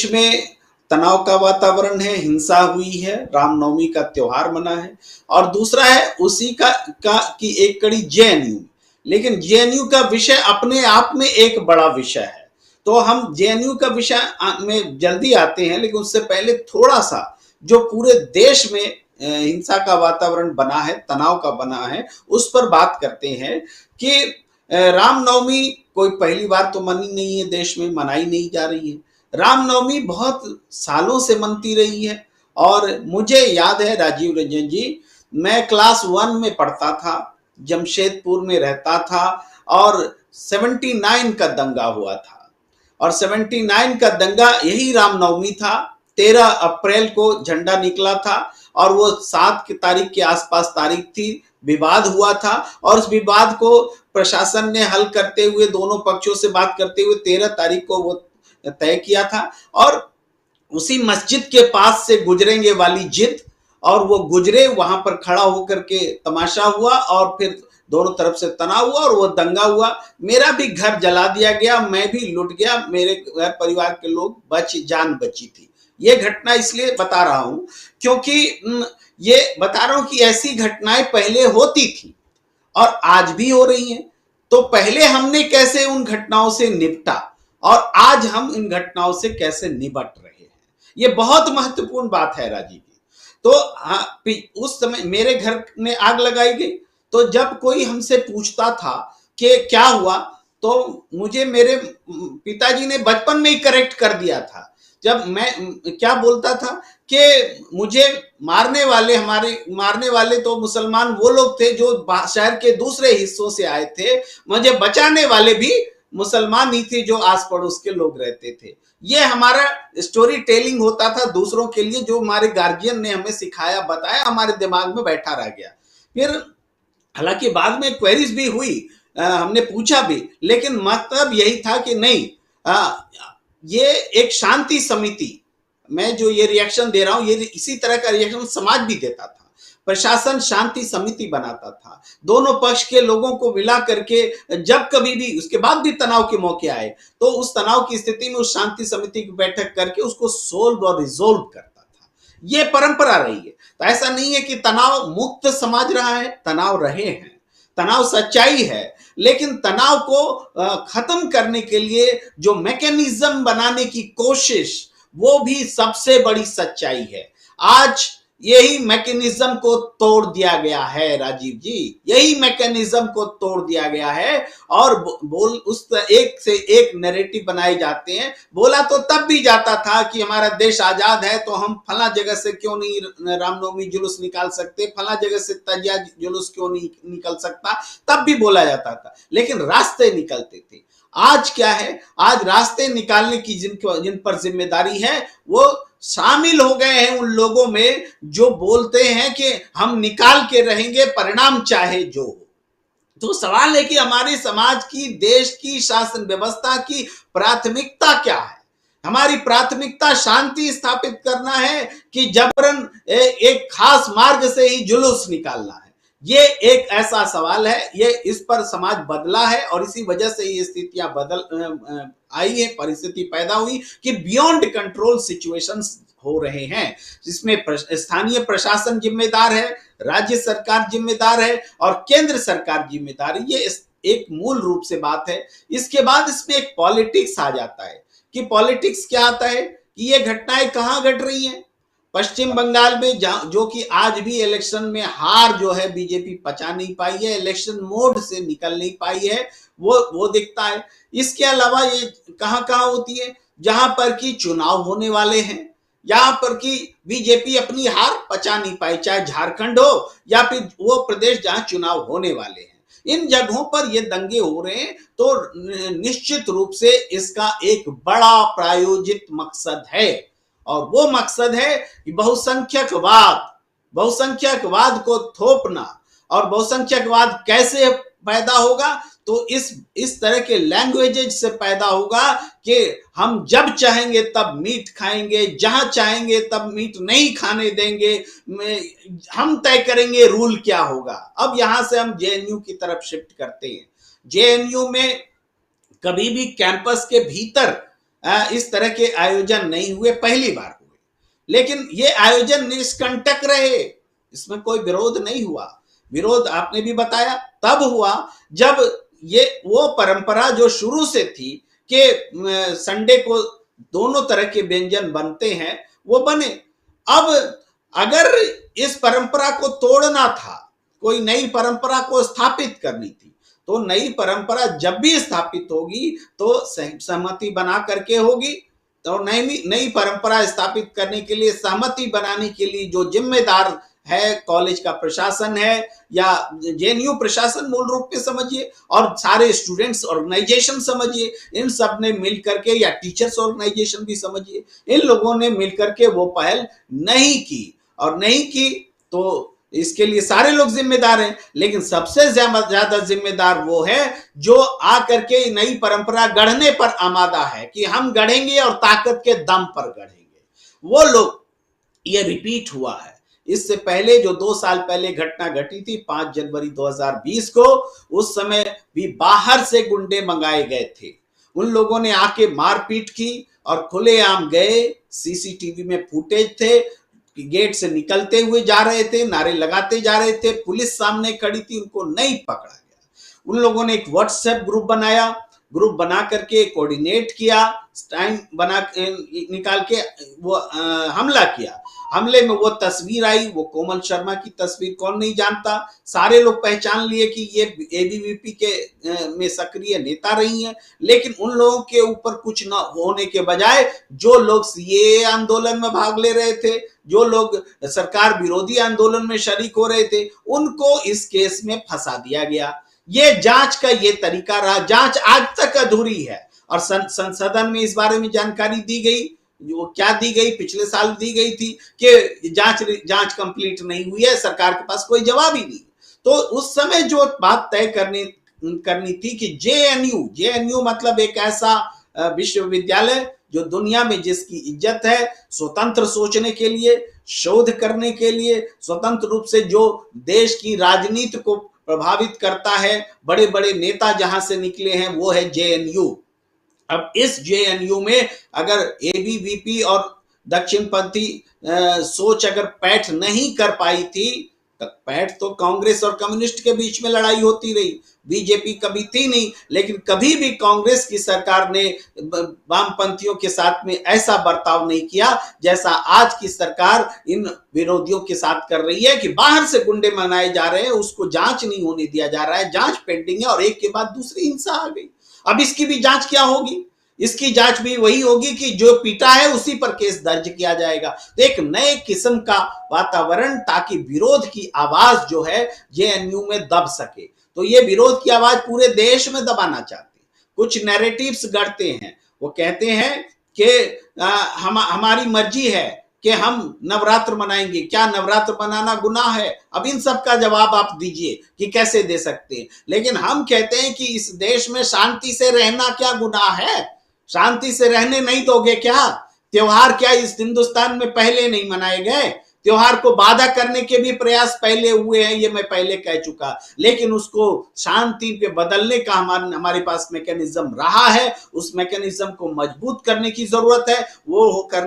देश में तनाव का वातावरण है, हिंसा हुई है, रामनवमी का त्योहार मना है, और दूसरा है उसी का की एक कड़ी जेएनयू। लेकिन जेएनयू का विषय अपने आप में एक बड़ा विषय है, तो हम जेएनयू का विषय में जल्दी आते हैं, लेकिन उससे पहले थोड़ा सा जो पूरे देश में हिंसा का वातावरण बना है, तनाव का बना है, उस पर बात करते हैं कि रामनवमी कोई पहली बार तो मनी नहीं है, देश में मनाई नहीं जा रही है। रामनवमी बहुत सालों से मनती रही है, और मुझे याद है राजीव रंजन जी, मैं क्लास 1 में पढ़ता था, जमशेदपुर में रहता था, और 79 का दंगा हुआ था, और 79 का दंगा यही रामनवमी था। 13 अप्रैल को झंडा निकला था, और वो 7 की तारीख के आसपास तारीख थी, विवाद हुआ था, और उस विवाद को प्रशासन ने हल करते हुए, दोनों पक्षों से बात करते हुए 13 तारीख को वो तय किया था। और उसी मस्जिद के पास से गुजरेंगे वाली जिद, और वो गुजरे, वहां पर खड़ा होकर के तमाशा हुआ, और फिर दोनों तरफ से तनाव हुआ, और वो दंगा हुआ। मेरा भी घर जला दिया गया, मैं भी लुट गया, मेरे घर परिवार के लोग जान बची थी। ये घटना इसलिए बता रहा हूं क्योंकि ये बता रहा हूं कि ऐसी घटनाएं पहले होती थी और आज भी हो रही हैं। तो पहले हमने कैसे उन घटनाओं से निपटा, और आज हम इन घटनाओं से कैसे निपट रहे हैं, ये बहुत महत्वपूर्ण बात है राजीव जी। तो उस समय मेरे घर में आग लगाई गई, तो जब कोई हमसे पूछता था कि क्या हुआ, तो मुझे मेरे पिताजी ने बचपन में ही करेक्ट कर दिया था। जब मैं क्या बोलता था कि मुझे हमारे मारने वाले तो मुसलमान वो लोग थे जो शहर के दूसरे हिस्सों से आए थे, मुझे बचाने वाले भी मुसलमान ही थे जो आस पड़ोस के लोग रहते थे। ये हमारा स्टोरी टेलिंग होता था दूसरों के लिए, जो हमारे गार्जियन ने हमें सिखाया, बताया, हमारे दिमाग में बैठा रह गया। फिर हालांकि बाद में क्वेरीज भी हुई, हमने पूछा भी, लेकिन मतलब यही था कि नहीं, ये एक शांति समिति, मैं जो ये रिएक्शन दे रहा हूं, ये इसी तरह का रिएक्शन समाज भी देता था। प्रशासन शांति समिति बनाता था, दोनों पक्ष के लोगों को मिला करके, जब कभी भी उसके बाद भी तनाव के मौके आए, तो उस तनाव की स्थिति में उस शांति समिति की बैठक करके उसको सोल्व और रिजोल्व करता था। ये परंपरा रही है। तो ऐसा नहीं है कि तनाव मुक्त समाज रहा है, तनाव रहे हैं, तनाव सच्चाई है, लेकिन तनाव को खत्म करने के लिए जो मैकेनिज्म बनाने की कोशिश, वो भी सबसे बड़ी सच्चाई है। आज यही मैकेनिज्म को तोड़ दिया गया है राजीव जी, यही मैकेनिज्म को तोड़ दिया गया है, और बोल उस एक से एक नैरेटिव बनाए जाते हैं। बोला तो तब भी जाता था कि हमारा देश आजाद है, तो हम फला जगह से क्यों नहीं रामनवमी जुलूस निकाल सकते, फला जगह से तजिया जुलूस क्यों नहीं निकल सकता, तब भी बोला जाता था, लेकिन रास्ते निकलते थे। आज क्या है, आज रास्ते निकालने की जिन पर जिम्मेदारी है, वो शामिल हो गए हैं उन लोगों में जो बोलते हैं कि हम निकाल के रहेंगे, परिणाम चाहे जो हो। तो सवाल है कि हमारे समाज की, देश की, शासन व्यवस्था की प्राथमिकता क्या है? हमारी प्राथमिकता शांति स्थापित करना है कि जबरन एक खास मार्ग से ही जुलूस निकालना है? ये एक ऐसा सवाल है, ये इस पर समाज बदला है, और इसी वजह से ये स्थितियां आई है, परिस्थिति पैदा हुई कि बियॉन्ड कंट्रोल सिचुएशंस हो रहे हैं, जिसमें स्थानीय प्रशासन जिम्मेदार है, राज्य सरकार जिम्मेदार है, और केंद्र सरकार जिम्मेदार है। ये एक मूल रूप से बात है। इसके बाद इसमें एक पॉलिटिक्स आ जाता है कि पॉलिटिक्स क्या आता है कि ये घटनाएं कहां घट रही हैं। पश्चिम बंगाल में जो कि आज भी इलेक्शन में हार जो है बीजेपी पचा नहीं पाई है, इलेक्शन मोड से निकल नहीं पाई है, वो दिखता है। इसके अलावा ये कहां होती है, जहां पर कि चुनाव होने वाले हैं, यहाँ पर कि बीजेपी अपनी हार पचा नहीं पाई, चाहे झारखंड हो या फिर वो प्रदेश जहां चुनाव होने वाले हैं, इन जगहों पर ये दंगे हो रहे हैं। तो निश्चित रूप से इसका एक बड़ा प्रायोजित मकसद है, और वो मकसद है कि बहुसंख्यकवाद को थोपना। और बहुसंख्यकवाद कैसे पैदा होगा, तो इस तरह के लैंग्वेजेस से पैदा होगा कि हम जब चाहेंगे तब मीट खाएंगे, जहां चाहेंगे तब मीट नहीं खाने देंगे, हम तय करेंगे रूल क्या होगा। अब यहां से हम जेएनयू की तरफ शिफ्ट करते हैं। जेएनयू में कभी भी कैंपस के भीतर इस तरह के आयोजन नहीं हुए, पहली बार हुए। लेकिन ये आयोजन निष्कंटक रहे, इसमें कोई विरोध नहीं हुआ। विरोध आपने भी बताया तब हुआ जब ये वो परंपरा जो शुरू से थी कि संडे को दोनों तरह के व्यंजन बनते हैं, वो बने। अब अगर इस परंपरा को तोड़ना था, कोई नई परंपरा को स्थापित करनी थी, तो नई परंपरा जब भी स्थापित होगी तो सहमति बना करके होगी। तो नई परंपरा स्थापित करने के लिए, सहमति बनाने के लिए जो जिम्मेदार है, कॉलेज का प्रशासन है या जेएनयू प्रशासन मूल रूप में समझिए, और सारे स्टूडेंट्स ऑर्गेनाइजेशन समझिए, इन सब ने मिल करके, या टीचर्स ऑर्गेनाइजेशन भी समझिए, इन लोगों ने मिल करके वो पहल नहीं की। और नहीं की तो इसके लिए सारे लोग जिम्मेदार हैं, लेकिन सबसे ज्यादा जिम्मेदार वो है जो आकर के नई परंपरा गढ़ने पर आमादा है कि हम गढ़ेंगे और ताकत के दम पर गढ़ेंगे, वो लोग। ये रिपीट हुआ है। इससे पहले जो 2 साल पहले घटना घटी थी 5 जनवरी 2020 को, उस समय भी बाहर से गुंडे मंगाए गए थे। उन लोगों ने आके मारपीट की और खुलेआम गए। सीसीटीवी में फुटेज थे, गेट से निकलते हुए जा रहे थे, नारे लगाते जा रहे थे, पुलिस सामने खड़ी थी, उनको नहीं पकड़ा गया। उन लोगों ने एक व्हाट्सएप ग्रुप बनाया, ग्रुप बना करके कोऑर्डिनेट किया, टाइम बना निकाल के वो हमला किया। हमले में वो तस्वीर आई, वो कोमल शर्मा की तस्वीर, कौन नहीं जानता। सारे लोग पहचान लिए कि ये एबीवीपी के में सक्रिय नेता रही हैं। लेकिन उन लोगों के ऊपर कुछ न होने के बजाय जो लोग सीएए आंदोलन में भाग ले रहे थे, जो लोग सरकार विरोधी आंदोलन में शरीक हो रहे थे, उनको इस केस में फंसा दिया गया। ये जांच का ये तरीका रहा। जांच आज तक अधूरी है और संसदन में इस बारे में जानकारी दी गई। वो क्या दी गई, पिछले साल दी गई थी कि जांच कंप्लीट नहीं हुई है, सरकार के पास कोई जवाब ही नहीं। तो उस समय जो बात तय करनी थी कि जेएनयू मतलब एक ऐसा विश्वविद्यालय जो दुनिया में जिसकी इज्जत है, स्वतंत्र सोचने के लिए, शोध करने के लिए, स्वतंत्र रूप से जो देश की राजनीति को प्रभावित करता है, बड़े बड़े नेता जहां से निकले हैं, वो है जेएनयू। अब इस जेएनयू में अगर एबीवीपी और दक्षिणपंथी सोच अगर पैठ नहीं कर पाई थी, पैठ तो कांग्रेस और कम्युनिस्ट के बीच में लड़ाई होती रही, बीजेपी कभी थी नहीं, लेकिन कभी भी कांग्रेस की सरकार ने वामपंथियों के साथ में ऐसा बर्ताव नहीं किया जैसा आज की सरकार इन विरोधियों के साथ कर रही है कि बाहर से गुंडे मनाए जा रहे हैं, उसको जांच नहीं होने दिया जा रहा है, जांच पेंडिंग है, और एक के बाद दूसरी हिंसा आ गई। अब इसकी भी जांच क्या होगी? इसकी जांच भी वही होगी कि जो पीटा है उसी पर केस दर्ज किया जाएगा। तो एक नए किस्म का वातावरण, ताकि विरोध की आवाज जो है जेएनयू में दब सके। तो ये विरोध की आवाज पूरे देश में दबाना चाहते हैं। कुछ नैरेटिव्स गढ़ते हैं, वो कहते हैं कि हमारी मर्जी है कि हम नवरात्र मनाएंगे, क्या नवरात्र मनाना गुनाह है? अब इन सब का जवाब आप दीजिए कि कैसे दे सकते हैं। लेकिन हम कहते हैं कि इस देश में शांति से रहना क्या गुनाह है? शांति से रहने नहीं दोगे क्या? त्योहार क्या इस हिंदुस्तान में पहले नहीं मनाए गए? त्योहार को बाधा करने के भी प्रयास पहले हुए हैं, ये मैं पहले कह चुका, लेकिन उसको शांति पे बदलने का हमारे पास मैकेनिज्म रहा है। उस मैकेनिज्म को मजबूत करने की जरूरत है। वो करने